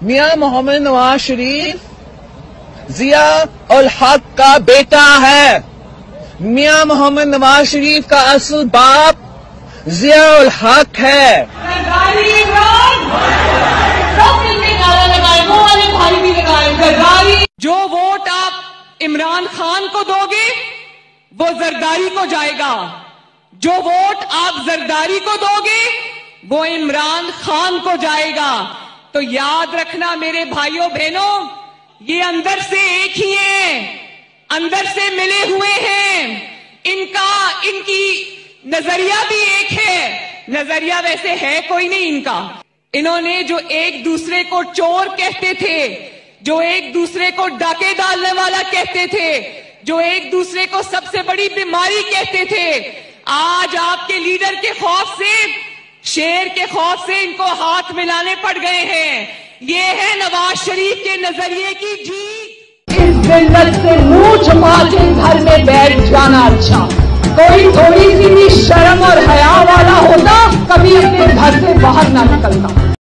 میاں محمد نواز شریف ضیاء الحق کا بیٹا ہے. میاں محمد نواز شریف کا اصل باپ ضیاء الحق ہے. جو ووٹ آپ عمران خان کو دو گے وہ زرداری کو جائے گا، جو ووٹ آپ زرداری کو دو گے وہ عمران خان کو جائے گا. تو یاد رکھنا میرے بھائیوں بہنوں، یہ اندر سے ایک ہی ہیں، اندر سے ملے ہوئے ہیں. ان کی نظریہ بھی ایک ہے، نظریہ ویسے ہے کوئی نہیں ان کا. انہوں نے جو ایک دوسرے کو چور کہتے تھے، جو ایک دوسرے کو ڈاکے ڈالنے والا کہتے تھے، جو ایک دوسرے کو سب سے بڑی بیماری کہتے تھے، آج آپ کے لیڈر کے خوف سے، شیر کے خوف سے ان کو ہاتھ ملانے پڑ گئے ہیں. یہ ہے نواز شریف کے نظریے کی جیت. اس ذلت سے منہ چھپا کے گھر میں بیٹھ جانا اچھا. کوئی تھوڑی سی بھی شرم اور حیا والا ہوتا کبھی اپنے گھر سے باہر نہ نکلتا.